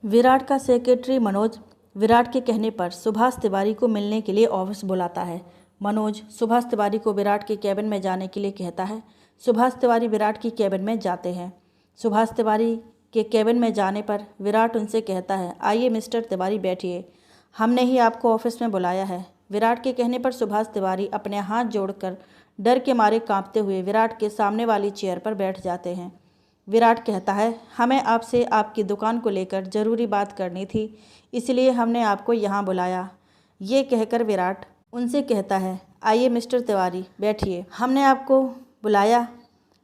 विराट का सेक्रेटरी मनोज विराट के कहने पर सुभाष तिवारी को मिलने के लिए ऑफिस बुलाता है। मनोज सुभाष तिवारी को विराट के केबिन में जाने के लिए कहता है। सुभाष तिवारी विराट की केबिन में जाते हैं। सुभाष तिवारी के केबिन में जाने पर विराट उनसे कहता है, आइए मिस्टर तिवारी बैठिए, हमने ही आपको ऑफिस में बुलाया है। विराट के कहने पर सुभाष तिवारी अपने हाथ जोड़कर डर के मारे कांपते हुए विराट के सामने वाली चेयर पर बैठ जाते हैं। विराट कहता है, हमें आपसे आपकी दुकान को लेकर ज़रूरी बात करनी थी, इसलिए हमने आपको यहाँ बुलाया। ये कहकर विराट उनसे कहता है, आइए मिस्टर तिवारी बैठिए, हमने आपको बुलाया।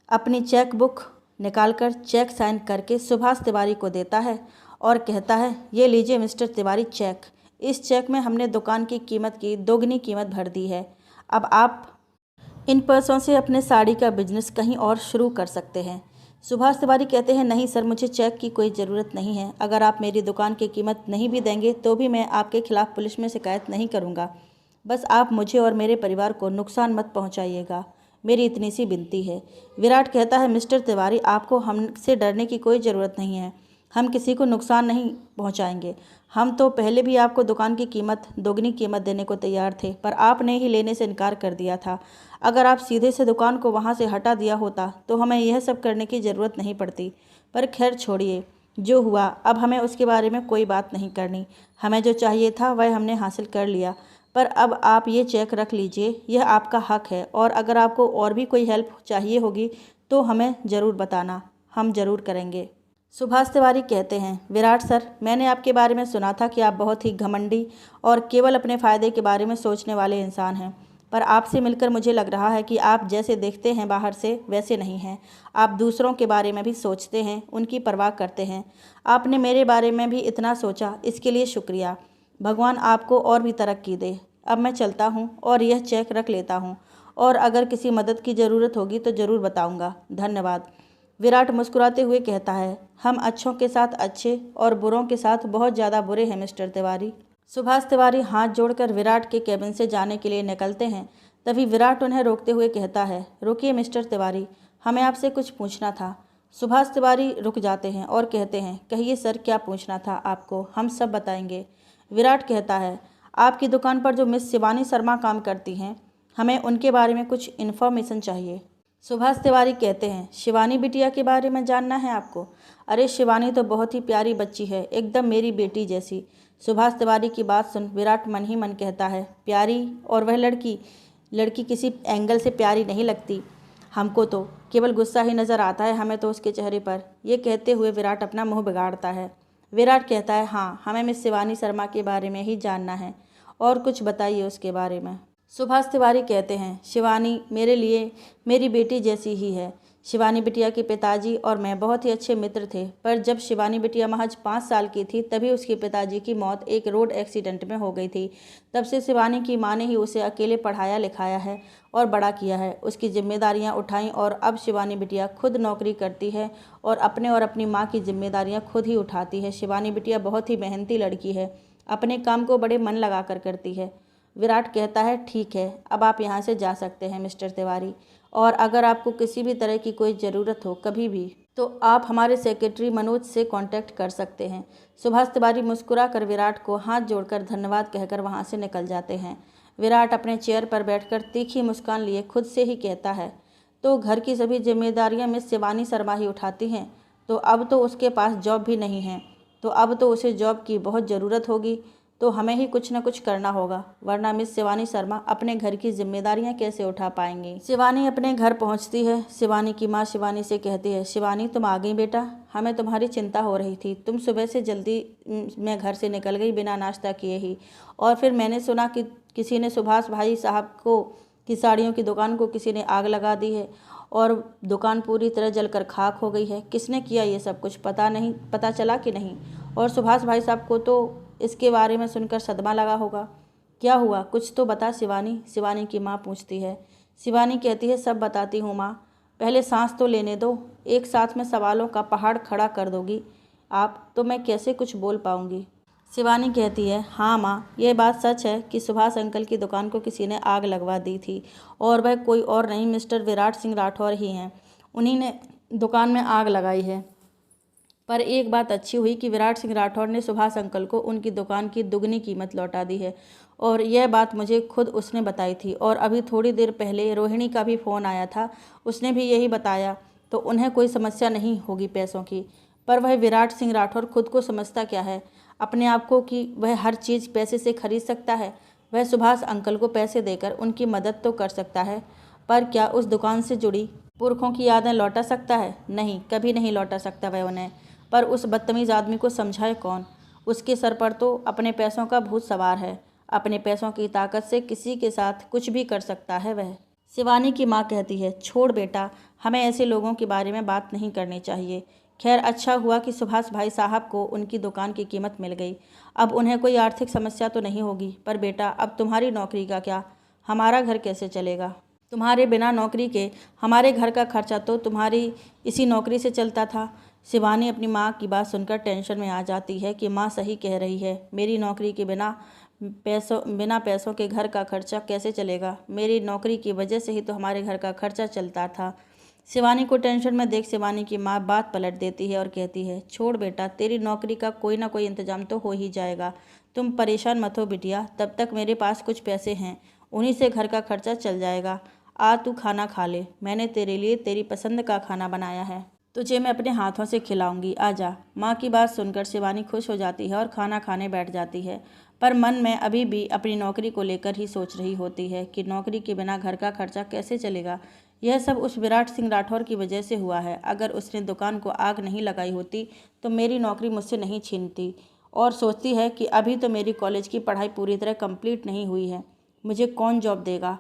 अपनी चेक बुक निकालकर चेक साइन करके सुभाष तिवारी को देता है और कहता है, ये लीजिए मिस्टर तिवारी चेक। इस चेक में हमने दुकान की कीमत की दोगुनी कीमत भर दी है। अब आप इन पैसों से अपने साड़ी का बिजनेस कहीं और शुरू कर सकते हैं। सुभाष तिवारी कहते हैं, नहीं सर, मुझे चेक की कोई ज़रूरत नहीं है। अगर आप मेरी दुकान की कीमत नहीं भी देंगे तो भी मैं आपके खिलाफ़ पुलिस में शिकायत नहीं करूंगा। बस आप मुझे और मेरे परिवार को नुकसान मत पहुंचाइएगा, मेरी इतनी सी विनती है। विराट कहता है, मिस्टर तिवारी, आपको हमसे डरने की कोई ज़रूरत नहीं है। हम किसी को नुकसान नहीं पहुंचाएंगे। हम तो पहले भी आपको दुकान की कीमत दोगुनी कीमत देने को तैयार थे, पर आपने ही लेने से इनकार कर दिया था। अगर आप सीधे से दुकान को वहां से हटा दिया होता तो हमें यह सब करने की ज़रूरत नहीं पड़ती। पर खैर छोड़िए, जो हुआ अब हमें उसके बारे में कोई बात नहीं करनी। हमें जो चाहिए था वह हमने हासिल कर लिया। पर अब आप ये चेक रख लीजिए, यह आपका हक है, और अगर आपको और भी कोई हेल्प चाहिए होगी तो हमें ज़रूर बताना, हम ज़रूर करेंगे। सुभाष तिवारी कहते हैं, विराट सर, मैंने आपके बारे में सुना था कि आप बहुत ही घमंडी और केवल अपने फ़ायदे के बारे में सोचने वाले इंसान हैं, पर आपसे मिलकर मुझे लग रहा है कि आप जैसे दिखते हैं बाहर से वैसे नहीं हैं। आप दूसरों के बारे में भी सोचते हैं, उनकी परवाह करते हैं। आपने मेरे बारे में भी इतना सोचा, इसके लिए शुक्रिया। भगवान आपको और भी तरक्की दे। अब मैं चलता हूँ और यह चेक रख लेता हूँ, और अगर किसी मदद की ज़रूरत होगी तो ज़रूर बताऊँगा। धन्यवाद। विराट मुस्कुराते हुए कहता है, हम अच्छों के साथ अच्छे और बुरों के साथ बहुत ज़्यादा बुरे हैं मिस्टर तिवारी। सुभाष तिवारी हाथ जोड़कर विराट के केबिन से जाने के लिए निकलते हैं। तभी विराट उन्हें रोकते हुए कहता है, रुकिए मिस्टर तिवारी, हमें आपसे कुछ पूछना था। सुभाष तिवारी रुक जाते हैं और कहते हैं, कहिए सर, क्या पूछना था आपको, हम सब बताएंगे। विराट कहता है, आपकी दुकान पर जो मिस शिवानी शर्मा काम करती हैं, हमें उनके बारे में कुछ इन्फॉर्मेशन चाहिए। सुभाष तिवारी कहते हैं, शिवानी बिटिया के बारे में जानना है आपको? अरे शिवानी तो बहुत ही प्यारी बच्ची है, एकदम मेरी बेटी जैसी। सुभाष तिवारी की बात सुन विराट मन ही मन कहता है, प्यारी? और वह लड़की किसी एंगल से प्यारी नहीं लगती। हमको तो केवल गुस्सा ही नज़र आता है, हमें तो उसके चेहरे पर। ये कहते हुए विराट अपना मुँह बिगाड़ता है। विराट कहता है, हाँ, हमें मिस शिवानी शर्मा के बारे में ही जानना है, और कुछ बताइए उसके बारे में। सुभाष तिवारी कहते हैं, शिवानी मेरे लिए मेरी बेटी जैसी ही है। शिवानी बिटिया के पिताजी और मैं बहुत ही अच्छे मित्र थे, पर जब शिवानी बिटिया महज 5 साल की थी तभी उसके पिताजी की मौत एक रोड एक्सीडेंट में हो गई थी। तब से शिवानी की माँ ने ही उसे अकेले पढ़ाया लिखाया है और बड़ा किया है, उसकी जिम्मेदारियाँ उठाईं, और अब शिवानी बिटिया खुद नौकरी करती है और अपनी माँ की जिम्मेदारियाँ खुद ही उठाती है। शिवानी बिटिया बहुत ही मेहनती लड़की है, अपने काम को बड़े मन लगा कर करती है। विराट कहता है, ठीक है, अब आप यहाँ से जा सकते हैं मिस्टर तिवारी, और अगर आपको किसी भी तरह की कोई ज़रूरत हो कभी भी तो आप हमारे सेक्रेटरी मनोज से कांटेक्ट कर सकते हैं। सुभाष तिवारी मुस्कुरा कर विराट को हाथ जोड़कर धन्यवाद कहकर वहाँ से निकल जाते हैं। विराट अपने चेयर पर बैठकर तीखी मुस्कान लिए खुद से ही कहता है, तो घर की सभी जिम्मेदारियाँ मिस शिवानी शर्मा ही उठाती हैं, तो अब तो उसके पास जॉब भी नहीं है, तो अब तो उसे जॉब की बहुत ज़रूरत होगी, तो हमें ही कुछ न कुछ करना होगा, वरना मिस शिवानी शर्मा अपने घर की जिम्मेदारियां कैसे उठा पाएंगी। शिवानी अपने घर पहुंचती है। शिवानी की मां शिवानी से कहती है, शिवानी तुम आ गई बेटा, हमें तुम्हारी चिंता हो रही थी। तुम सुबह से जल्दी मैं घर से निकल गई बिना नाश्ता किए ही, और फिर मैंने सुना कि किसी ने सुभाष भाई साहब को की साड़ियों की दुकान को किसी ने आग लगा दी है और दुकान पूरी तरह जलकर खाक हो गई है। किसने किया ये सब कुछ पता चला कि नहीं? और सुभाष भाई साहब को तो इसके बारे में सुनकर सदमा लगा होगा। क्या हुआ, कुछ तो बता शिवानी, शिवानी की माँ पूछती है। शिवानी कहती है, सब बताती हूँ माँ, पहले सांस तो लेने दो। एक साथ में सवालों का पहाड़ खड़ा कर दोगी आप तो मैं कैसे कुछ बोल पाऊँगी। शिवानी कहती है, हाँ माँ, ये बात सच है कि सुभाष अंकल की दुकान को किसी ने आग लगवा दी थी, और वह कोई और नहीं मिस्टर विराट सिंह राठौर ही हैं। उन्हीं ने दुकान में आग लगाई है। पर एक बात अच्छी हुई कि विराट सिंह राठौर ने सुभाष अंकल को उनकी दुकान की दुगनी कीमत लौटा दी है, और यह बात मुझे खुद उसने बताई थी। और अभी थोड़ी देर पहले रोहिणी का भी फ़ोन आया था, उसने भी यही बताया। तो उन्हें कोई समस्या नहीं होगी पैसों की। पर वह विराट सिंह राठौर खुद को समझता क्या है अपने आप को कि वह हर चीज़ पैसे से खरीद सकता है। वह सुभाष अंकल को पैसे देकर उनकी मदद तो कर सकता है, पर क्या उस दुकान से जुड़ी पुरखों की यादें लौटा सकता है? नहीं, कभी नहीं लौटा सकता वह उन्हें। पर उस बदतमीज़ आदमी को समझाए कौन? उसके सर पर तो अपने पैसों का भूत सवार है। अपने पैसों की ताकत से किसी के साथ कुछ भी कर सकता है वह। शिवानी की माँ कहती है, छोड़ बेटा, हमें ऐसे लोगों के बारे में बात नहीं करनी चाहिए। खैर, अच्छा हुआ कि सुभाष भाई साहब को उनकी दुकान की कीमत मिल गई। अब उन्हें कोई आर्थिक समस्या तो नहीं होगी। पर बेटा, अब तुम्हारी नौकरी का क्या? हमारा घर कैसे चलेगा? तुम्हारे बिना नौकरी के हमारे घर का खर्चा तो तुम्हारी इसी नौकरी से चलता था। शिवानी अपनी माँ की बात सुनकर टेंशन में आ जाती है कि माँ सही कह रही है। मेरी नौकरी के बिना पैसों के घर का खर्चा कैसे चलेगा? मेरी नौकरी की वजह से ही तो हमारे घर का खर्चा चलता था। शिवानी को टेंशन में देख शिवानी की माँ बात पलट देती है और कहती है, छोड़ बेटा, तेरी नौकरी का कोई ना कोई इंतजाम तो हो ही जाएगा। तुम परेशान मत हो बिटिया, तब तक मेरे पास कुछ पैसे हैं, उन्हीं से घर का खर्चा चल जाएगा। आ तू खाना खा ले, मैंने तेरे लिए तेरी पसंद का खाना बनाया है, तुझे मैं अपने हाथों से खिलाऊंगी, आ जा। माँ की बात सुनकर शिवानी खुश हो जाती है और खाना खाने बैठ जाती है। पर मन में अभी भी अपनी नौकरी को लेकर ही सोच रही होती है कि नौकरी के बिना घर का खर्चा कैसे चलेगा। यह सब उस विराट सिंह राठौर की वजह से हुआ है। अगर उसने दुकान को आग नहीं लगाई होती तो मेरी नौकरी मुझसे नहीं छीनती। और सोचती है कि अभी तो मेरी कॉलेज की पढ़ाई पूरी तरह कंप्लीट नहीं हुई है, मुझे कौन जॉब देगा।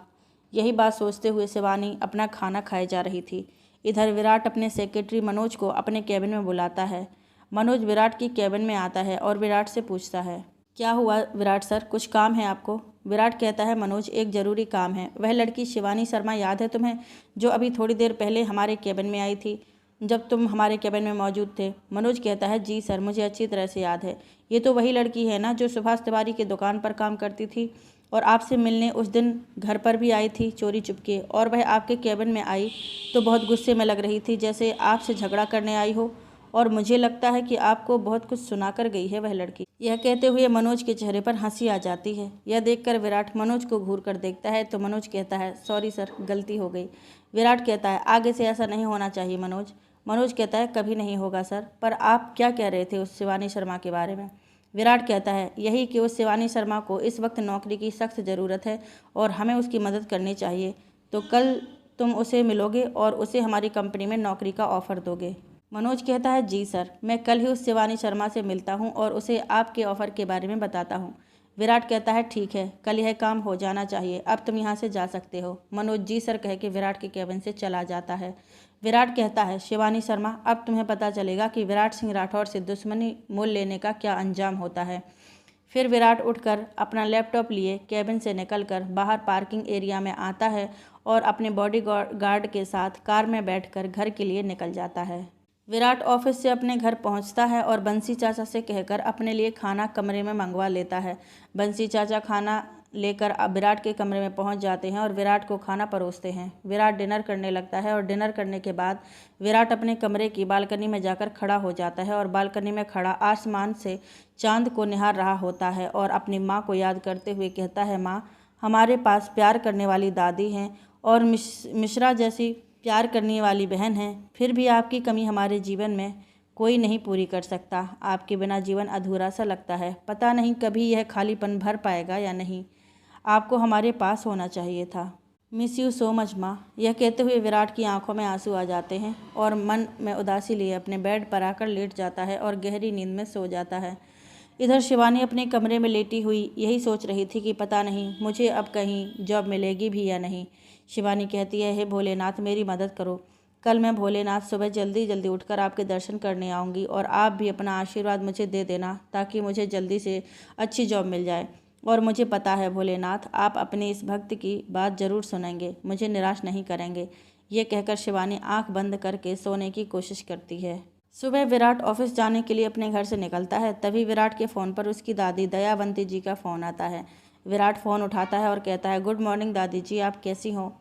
यही बात सोचते हुए शिवानी अपना खाना खाए जा रही थी। इधर विराट अपने सेक्रेटरी मनोज को अपने कैबिन में बुलाता है। मनोज विराट की कैबिन में आता है और विराट से पूछता है, क्या हुआ विराट सर, कुछ काम है आपको? विराट कहता है, मनोज, एक ज़रूरी काम है। वह लड़की शिवानी शर्मा याद है तुम्हें, जो अभी थोड़ी देर पहले हमारे कैबिन में आई थी, जब तुम हमारे कैबिन में मौजूद थे? मनोज कहता है, जी सर, मुझे अच्छी तरह से याद है। ये तो वही लड़की है ना जो सुभाष तिवारी की दुकान पर काम करती थी और आपसे मिलने उस दिन घर पर भी आई थी चोरी चुपके। और वह आपके कैबिन में आई तो बहुत गुस्से में लग रही थी, जैसे आपसे झगड़ा करने आई हो। और मुझे लगता है कि आपको बहुत कुछ सुना कर गई है वह लड़की। यह कहते हुए मनोज के चेहरे पर हंसी आ जाती है। यह देखकर विराट मनोज को घूर कर देखता है तो मनोज कहता है, सॉरी सर, गलती हो गई। विराट कहता है, आगे से ऐसा नहीं होना चाहिए मनोज। मनोज कहता है, कभी नहीं होगा सर। पर आप क्या कह रहे थे उस शिवानी शर्मा के बारे में? विराट कहता है, यही कि उस शिवानी शर्मा को इस वक्त नौकरी की सख्त ज़रूरत है और हमें उसकी मदद करनी चाहिए। तो कल तुम उसे मिलोगे और उसे हमारी कंपनी में नौकरी का ऑफ़र दोगे? मनोज कहता है, जी सर, मैं कल ही उस शिवानी शर्मा से मिलता हूं और उसे आपके ऑफ़र के बारे में बताता हूं। विराट कहता है, ठीक है, कल यह काम हो जाना चाहिए, अब तुम यहां से जा सकते हो। मनोज जी सर कह के विराट के कैबिन से चला जाता है। विराट कहता है, शिवानी शर्मा, अब तुम्हें पता चलेगा कि विराट सिंह राठौर से दुश्मनी मोल लेने का क्या अंजाम होता है। फिर विराट उठकर अपना लैपटॉप लिए कैबिन से निकलकर बाहर पार्किंग एरिया में आता है और अपने बॉडी गार्ड के साथ कार में बैठकर घर के लिए निकल जाता है। विराट ऑफिस से अपने घर पहुंचता है और बंसी चाचा से कहकर अपने लिए खाना कमरे में मंगवा लेता है। बंसी चाचा खाना लेकर अब विराट के कमरे में पहुंच जाते हैं और विराट को खाना परोसते हैं। विराट डिनर करने लगता है और डिनर करने के बाद विराट अपने कमरे की बालकनी में जाकर खड़ा हो जाता है और बालकनी में खड़ा आसमान से चांद को निहार रहा होता है और अपनी माँ को याद करते हुए कहता है, माँ, हमारे पास प्यार करने वाली दादी हैं और मिश्रा जैसी प्यार करने वाली बहन है, फिर भी आपकी कमी हमारे जीवन में कोई नहीं पूरी कर सकता। आपके बिना जीवन अधूरा सा लगता है। पता नहीं कभी यह खालीपन भर पाएगा या नहीं। आपको हमारे पास होना चाहिए था। मिस यू सो मच माँ। यह कहते हुए विराट की आंखों में आंसू आ जाते हैं और मन में उदासी लिए अपने बेड पर आकर लेट जाता है और गहरी नींद में सो जाता है। इधर शिवानी अपने कमरे में लेटी हुई यही सोच रही थी कि पता नहीं मुझे अब कहीं जॉब मिलेगी भी या नहीं। शिवानी कहती है, हे भोलेनाथ, मेरी मदद करो। कल मैं भोलेनाथ सुबह जल्दी जल्दी उठकर आपके दर्शन करने आऊँगी और आप भी अपना आशीर्वाद मुझे दे देना ताकि मुझे जल्दी से अच्छी जॉब मिल जाए। और मुझे पता है भोलेनाथ, आप अपने इस भक्त की बात ज़रूर सुनेंगे, मुझे निराश नहीं करेंगे। ये कहकर शिवानी आंख बंद करके सोने की कोशिश करती है। सुबह विराट ऑफिस जाने के लिए अपने घर से निकलता है। तभी विराट के फ़ोन पर उसकी दादी दयावंती जी का फ़ोन आता है। विराट फ़ोन उठाता है और कहता है, गुड मॉर्निंग दादी जी, आप कैसी हो?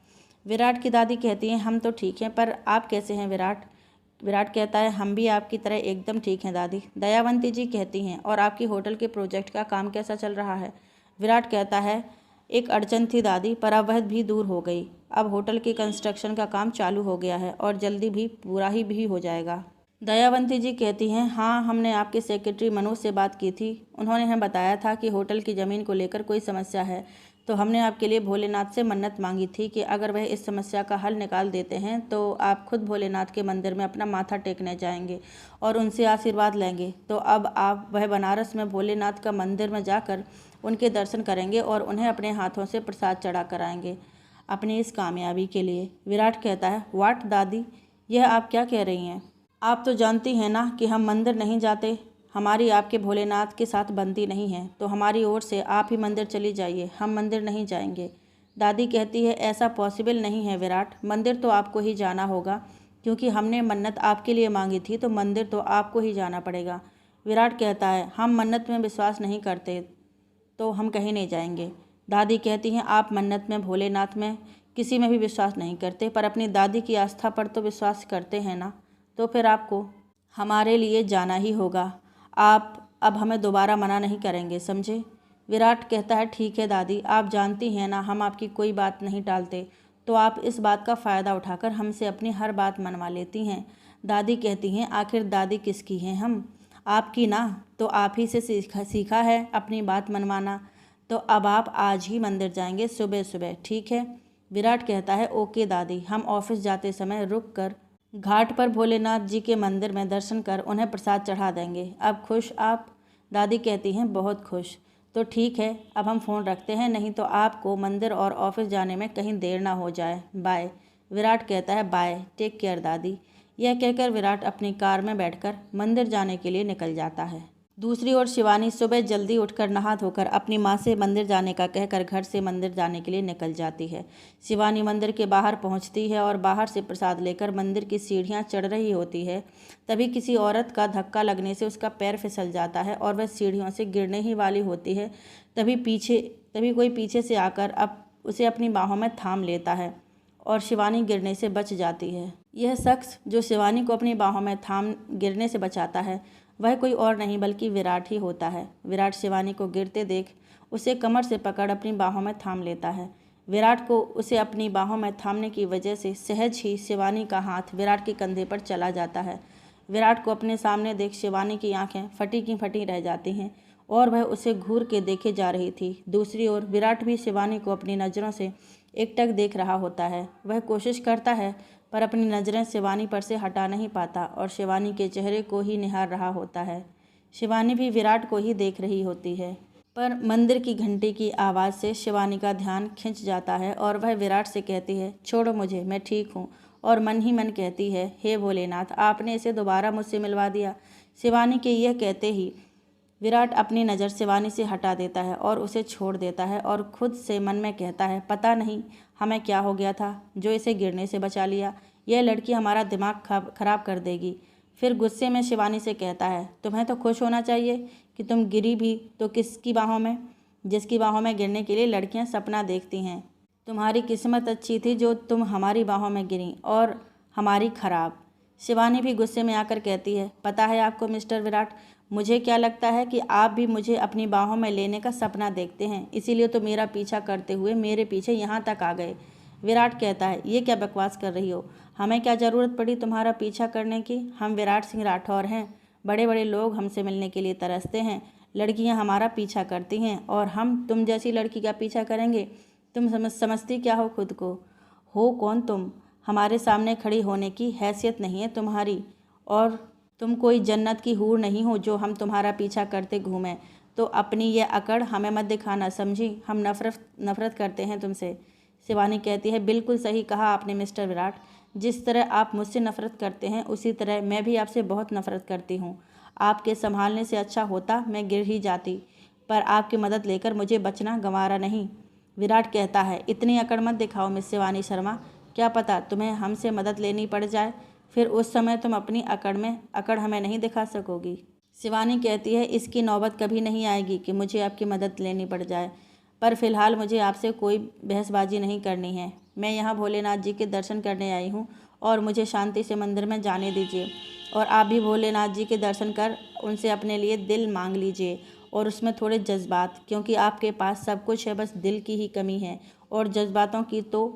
विराट की दादी कहती हैं, हम तो ठीक हैं, पर आप कैसे हैं विराट? विराट कहता है, हम भी आपकी तरह एकदम ठीक हैं दादी। दयावंती जी कहती हैं, और आपकी होटल के प्रोजेक्ट का काम कैसा चल रहा है? विराट कहता है, एक अड़चन थी दादी, पर अब वह भी दूर हो गई। अब होटल के कंस्ट्रक्शन का काम चालू हो गया है और जल्दी भी पूरा भी हो जाएगा। दयावंती जी कहती हैं, हाँ, हमने आपके सेक्रेटरी मनोज से बात की थी। उन्होंने हमें बताया था कि होटल की ज़मीन को लेकर कोई समस्या है, तो हमने आपके लिए भोलेनाथ से मन्नत मांगी थी कि अगर वह इस समस्या का हल निकाल देते हैं तो आप खुद भोलेनाथ के मंदिर में अपना माथा टेकने जाएंगे और उनसे आशीर्वाद लेंगे। तो अब आप वह बनारस में भोलेनाथ का मंदिर में जाकर उनके दर्शन करेंगे और उन्हें अपने हाथों से प्रसाद चढ़ा कर आएंगे अपनी इस कामयाबी के लिए। विराट कहता है, वाट दादी, यह आप क्या कह रही हैं? आप तो जानती हैं ना कि हम मंदिर नहीं जाते, हमारी आपके भोलेनाथ के साथ बनती नहीं है, तो हमारी ओर से आप ही मंदिर चली जाइए, हम मंदिर नहीं जाएंगे। दादी कहती है, ऐसा पॉसिबल नहीं है विराट, मंदिर तो आपको ही जाना होगा, क्योंकि हमने मन्नत आपके लिए मांगी थी, तो मंदिर तो आपको ही जाना पड़ेगा। विराट कहता है, हम मन्नत में विश्वास नहीं करते तो हम कहीं नहीं जाएंगे। दादी कहती हैं, आप मन्नत में, भोलेनाथ में, किसी में भी विश्वास नहीं करते, पर अपनी दादी की आस्था पर तो विश्वास करते हैं ना, तो फिर आपको हमारे लिए जाना ही होगा। आप अब हमें दोबारा मना नहीं करेंगे, समझे? विराट कहता है, ठीक है दादी, आप जानती हैं ना हम आपकी कोई बात नहीं टालते, तो आप इस बात का फ़ायदा उठाकर हमसे अपनी हर बात मनवा लेती हैं। दादी कहती हैं, आखिर दादी किसकी हैं हम? आपकी ना, तो आप ही से सीखा है अपनी बात मनवाना। तो अब आप आज ही मंदिर जाएंगे सुबह सुबह, ठीक है? विराट कहता है, ओके दादी, हम ऑफिस जाते समय रुक कर घाट पर भोलेनाथ जी के मंदिर में दर्शन कर उन्हें प्रसाद चढ़ा देंगे। अब खुश आप? दादी कहती हैं, बहुत खुश। तो ठीक है, अब हम फ़ोन रखते हैं, नहीं तो आपको मंदिर और ऑफिस जाने में कहीं देर ना हो जाए। बाय। विराट कहता है, बाय, टेक केयर दादी। यह कहकर विराट अपनी कार में बैठकर मंदिर जाने के लिए निकल जाता है। दूसरी ओर शिवानी सुबह जल्दी उठकर नहा धोकर अपनी माँ से मंदिर जाने का कहकर घर से मंदिर जाने के लिए निकल जाती है। शिवानी मंदिर के बाहर पहुँचती है और बाहर से प्रसाद लेकर मंदिर की सीढ़ियाँ चढ़ रही होती है। तभी किसी औरत का धक्का लगने से उसका पैर फिसल जाता है और वह सीढ़ियों से गिरने ही वाली होती है। तभी कोई पीछे से आकर उसे अपनी बाहों में थाम लेता है और शिवानी गिरने से बच जाती है। यह शख्स जो शिवानी को अपनी बाहों में थाम गिरने से बचाता है, वह कोई और नहीं बल्कि विराट ही होता है। विराट शिवानी को गिरते देख उसे कमर से पकड़ अपनी बाहों में थाम लेता है। विराट को उसे अपनी बाहों में थामने की वजह से सहज ही शिवानी का हाथ विराट के कंधे पर चला जाता है। विराट को अपने सामने देख शिवानी की आंखें फटी की फटी रह जाती हैं और वह उसे घूर के देखे जा रही थी। दूसरी ओर विराट भी शिवानी को अपनी नज़रों से एकटक देख रहा होता है। वह कोशिश करता है पर अपनी नज़रें शिवानी पर से हटा नहीं पाता और शिवानी के चेहरे को ही निहार रहा होता है। शिवानी भी विराट को ही देख रही होती है, पर मंदिर की घंटी की आवाज़ से शिवानी का ध्यान खिंच जाता है और वह विराट से कहती है, छोड़ो मुझे, मैं ठीक हूँ। और मन ही मन कहती है, हे भोलेनाथ, आपने इसे दोबारा मुझसे मिलवा दिया। शिवानी के यह कहते ही विराट अपनी नज़र शिवानी से हटा देता है और उसे छोड़ देता है और खुद से मन में कहता है, पता नहीं हमें क्या हो गया था जो इसे गिरने से बचा लिया। यह लड़की हमारा दिमाग खराब कर देगी। फिर गुस्से में शिवानी से कहता है, तुम्हें तो खुश होना चाहिए कि तुम गिरी भी तो किसकी बाहों में, जिसकी बाहों में गिरने के लिए लड़कियां सपना देखती हैं। तुम्हारी किस्मत अच्छी थी जो तुम हमारी बाहों में गिरी, और हमारी खराब। शिवानी भी गुस्से में आकर कहती है, पता है आपको मिस्टर विराट, मुझे क्या लगता है कि आप भी मुझे अपनी बाहों में लेने का सपना देखते हैं, इसीलिए तो मेरा पीछा करते हुए मेरे पीछे यहाँ तक आ गए। विराट कहता है, ये क्या बकवास कर रही हो, हमें क्या ज़रूरत पड़ी तुम्हारा पीछा करने की? हम विराट सिंह राठौर हैं, बड़े बड़े लोग हमसे मिलने के लिए तरसते हैं, लड़कियां हमारा पीछा करती हैं और हम तुम जैसी लड़की का पीछा करेंगे? तुम समझती क्या हो खुद को? हो कौन तुम? हमारे सामने खड़ी होने की हैसियत नहीं है तुम्हारी, और तुम कोई जन्नत की हूर नहीं हो जो हम तुम्हारा पीछा करते घूमें। तो अपनी ये अकड़ हमें मत दिखाना, समझी? हम नफ़रत करते हैं तुमसे। शिवानी कहती है, बिल्कुल सही कहा आपने मिस्टर विराट, जिस तरह आप मुझसे नफ़रत करते हैं उसी तरह मैं भी आपसे बहुत नफ़रत करती हूँ। आपके संभालने से अच्छा होता मैं गिर ही जाती, पर आपकी मदद लेकर मुझे बचना गंवारा नहीं। विराट कहता है, इतनी अकड़ मत दिखाओ मिस शिवानी शर्मा, क्या पता तुम्हें हमसे मदद लेनी पड़ जाए, फिर उस समय तुम अपनी अकड़ हमें नहीं दिखा सकोगी। शिवानी कहती है, इसकी नौबत कभी नहीं आएगी कि मुझे आपकी मदद लेनी पड़ जाए, पर फिलहाल मुझे आपसे कोई बहसबाजी नहीं करनी है। मैं यहाँ भोलेनाथ जी के दर्शन करने आई हूँ और मुझे शांति से मंदिर में जाने दीजिए। और आप भी भोलेनाथ जी के दर्शन कर उनसे अपने लिए दिल मांग लीजिए और उसमें थोड़े जज्बात, क्योंकि आपके पास सब कुछ है, बस दिल की ही कमी है। और जज्बातों की तो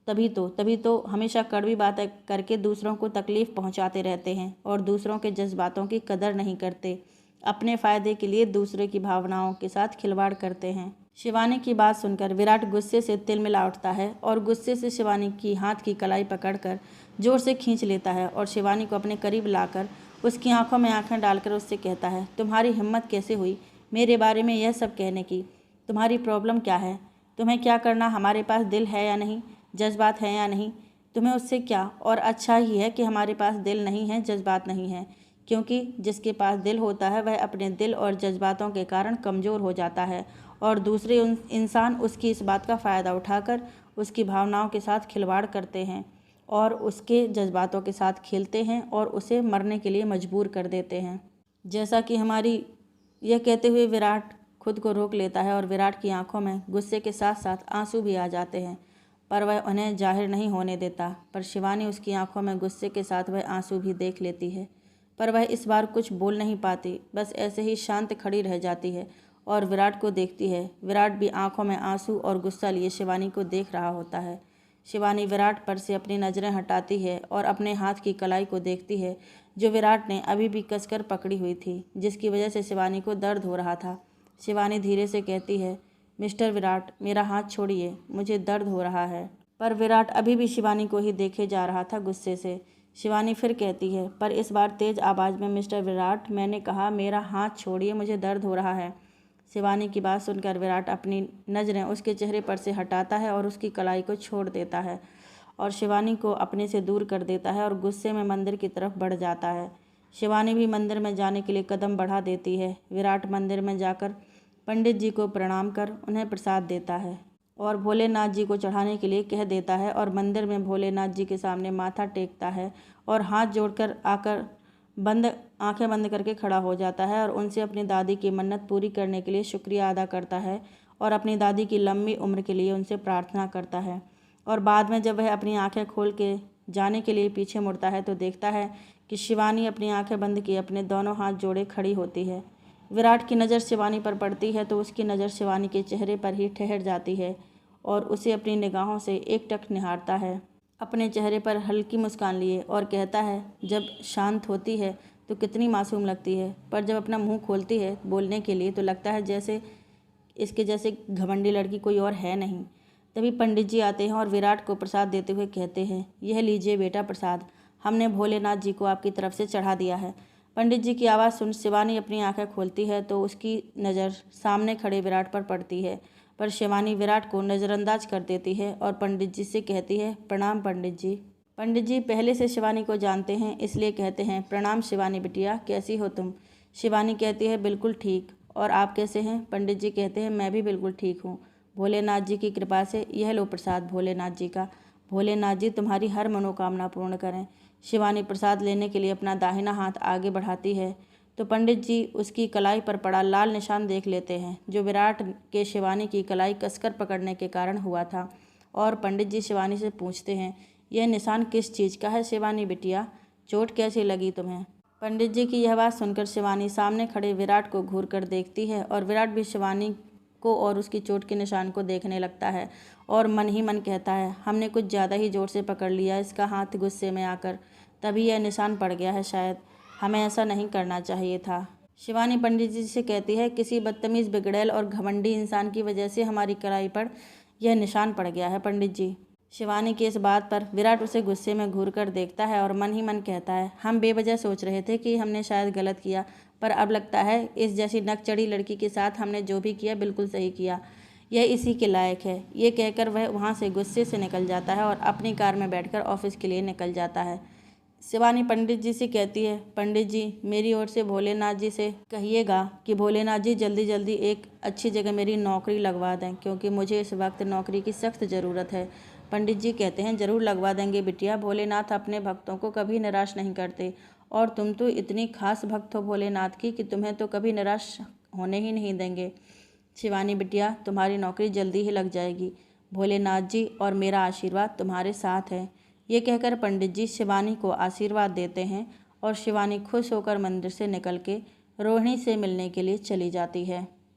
तभी तो हमेशा कड़वी बातें करके दूसरों को तकलीफ़ पहुंचाते रहते हैं और दूसरों के जज्बातों की कदर नहीं करते। अपने फ़ायदे के लिए दूसरे की भावनाओं के साथ खिलवाड़ करते हैं। शिवानी की बात सुनकर विराट गुस्से से तिलमिला उठता है और गुस्से से शिवानी की हाथ की कलाई पकड़कर जोर से खींच लेता है और शिवानी को अपने करीब लाकर उसकी आंखों में आंखें डालकर उससे कहता है, तुम्हारी हिम्मत कैसे हुई मेरे बारे में यह सब कहने की? तुम्हारी प्रॉब्लम क्या है? तुम्हें क्या करना? हमारे पास दिल है या नहीं, जज्बात हैं या नहीं? तुम्हें उससे क्या? और अच्छा ही है कि हमारे पास दिल नहीं है, जज्बात नहीं है, क्योंकि जिसके पास दिल होता है वह अपने दिल और जज्बातों के कारण कमज़ोर हो जाता है और दूसरे इंसान उसकी इस बात का फ़ायदा उठाकर उसकी भावनाओं के साथ खिलवाड़ करते हैं और उसके जज्बातों के साथ खेलते हैं और उसे मरने के लिए मजबूर कर देते हैं। जैसा कि हमारी यह कहते हुए विराट खुद को रोक लेता है और विराट की आंखों में गुस्से के साथ साथ आंसू भी आ जाते हैं, पर वह उन्हें जाहिर नहीं होने देता। पर शिवानी उसकी आंखों में गुस्से के साथ वह आंसू भी देख लेती है, पर वह इस बार कुछ बोल नहीं पाती, बस ऐसे ही शांत खड़ी रह जाती है और विराट को देखती है। विराट भी आंखों में आंसू और गुस्सा लिए शिवानी को देख रहा होता है। शिवानी विराट पर से अपनी नज़रें हटाती है और अपने हाथ की कलाई को देखती है जो विराट ने अभी भी कसकर पकड़ी हुई थी, जिसकी वजह से शिवानी को दर्द हो रहा था। शिवानी धीरे से कहती है, मिस्टर विराट, मेरा हाथ छोड़िए, मुझे दर्द हो रहा है। पर विराट अभी भी शिवानी को ही देखे जा रहा था गुस्से से। शिवानी फिर कहती है, पर इस बार तेज़ आवाज़ में, मिस्टर विराट, मैंने कहा मेरा हाथ छोड़िए, मुझे दर्द हो रहा है। शिवानी की बात सुनकर विराट अपनी नज़रें उसके चेहरे पर से हटाता है और उसकी कलाई को छोड़ देता है और शिवानी को अपने से दूर कर देता है और गुस्से में मंदिर की तरफ बढ़ जाता है। शिवानी भी मंदिर में जाने के लिए कदम बढ़ा देती है। विराट मंदिर में जाकर पंडित जी को प्रणाम कर उन्हें प्रसाद देता है और भोलेनाथ जी को चढ़ाने के लिए कह देता है और मंदिर में भोलेनाथ जी के सामने माथा टेकता है और हाथ जोड़कर आकर आंखें बंद करके खड़ा हो जाता है और उनसे अपनी दादी की मन्नत पूरी करने के लिए शुक्रिया अदा करता है और अपनी दादी की लंबी उम्र के लिए उनसे प्रार्थना करता है। और बाद में जब वह अपनी आंखें खोल के जाने के लिए पीछे मुड़ता है तो देखता है कि शिवानी अपनी आंखें बंद किए अपने दोनों हाथ जोड़े खड़ी होती है। विराट की नज़र शिवानी पर पड़ती है तो उसकी नज़र शिवानी के चेहरे पर ही ठहर जाती है और उसे अपनी निगाहों से एकटक निहारता है, अपने चेहरे पर हल्की मुस्कान लिए, और कहता है, जब शांत होती है तो कितनी मासूम लगती है, पर जब अपना मुंह खोलती है बोलने के लिए तो लगता है जैसे इसके जैसे घमंडी लड़की कोई और है नहीं। तभी पंडित जी आते हैं और विराट को प्रसाद देते हुए कहते हैं, यह लीजिए बेटा प्रसाद, हमने भोलेनाथ जी को आपकी तरफ से चढ़ा दिया है। पंडित जी की आवाज़ सुन शिवानी अपनी आंखें खोलती है तो उसकी नज़र सामने खड़े विराट पर पड़ती है, पर शिवानी विराट को नज़रअंदाज कर देती है और पंडित जी से कहती है, प्रणाम पंडित जी। पंडित जी पहले से शिवानी को जानते हैं इसलिए कहते हैं, प्रणाम शिवानी बिटिया, कैसी हो तुम? शिवानी कहती है, बिल्कुल ठीक, और आप कैसे हैं? पंडित जी कहते हैं, मैं भी बिल्कुल ठीक हूँ, भोलेनाथ जी की कृपा से। यह लो प्रसाद भोलेनाथ जी का, भोलेनाथ जी तुम्हारी हर मनोकामना पूर्ण करें। शिवानी प्रसाद लेने के लिए अपना दाहिना हाथ आगे बढ़ाती है तो पंडित जी उसकी कलाई पर पड़ा लाल निशान देख लेते हैं जो विराट के शिवानी की कलाई कसकर पकड़ने के कारण हुआ था। और पंडित जी शिवानी से पूछते हैं, यह निशान किस चीज़ का है शिवानी बिटिया? चोट कैसी लगी तुम्हें? पंडित जी की यह बात सुनकर शिवानी सामने खड़े विराट को घूर कर देखती है और विराट भी शिवानी को और उसकी चोट के निशान को देखने लगता है और मन ही मन कहता है, हमने कुछ ज़्यादा ही ज़ोर से पकड़ लिया इसका हाथ गुस्से में आकर, तभी यह निशान पड़ गया है, शायद हमें ऐसा नहीं करना चाहिए था। शिवानी पंडित जी से कहती है, किसी बदतमीज़, बिगड़ैल और घमंडी इंसान की वजह से हमारी कलाई पर यह निशान पड़ गया है पंडित जी। शिवानी की इस बात पर विराट उसे गुस्से में घूर कर देखता है और मन ही मन कहता है, हम बेवजह सोच रहे थे कि हमने शायद गलत किया, पर अब लगता है इस जैसी नक चढ़ी लड़की के साथ हमने जो भी किया बिल्कुल सही किया, यह इसी के लायक है। ये कहकर वह वहाँ से गुस्से से निकल जाता है और अपनी कार में बैठकर ऑफिस के लिए निकल जाता है। शिवानी पंडित जी से कहती है, पंडित जी मेरी ओर से भोलेनाथ जी से कहिएगा कि भोलेनाथ जी जल्दी जल्दी एक अच्छी जगह मेरी नौकरी लगवा दें, क्योंकि मुझे इस वक्त नौकरी की सख्त ज़रूरत है। पंडित जी कहते हैं, ज़रूर लगवा देंगे बिटिया, भोलेनाथ अपने भक्तों को कभी निराश नहीं करते, और तुम तो इतनी खास भक्त हो भोलेनाथ की कि तुम्हें तो कभी निराश होने ही नहीं देंगे। शिवानी बिटिया तुम्हारी नौकरी जल्दी ही लग जाएगी, भोलेनाथ जी और मेरा आशीर्वाद तुम्हारे साथ है। ये कहकर पंडित जी शिवानी को आशीर्वाद देते हैं और शिवानी खुश होकर मंदिर से निकल के रोहिणी से मिलने के लिए चली जाती है।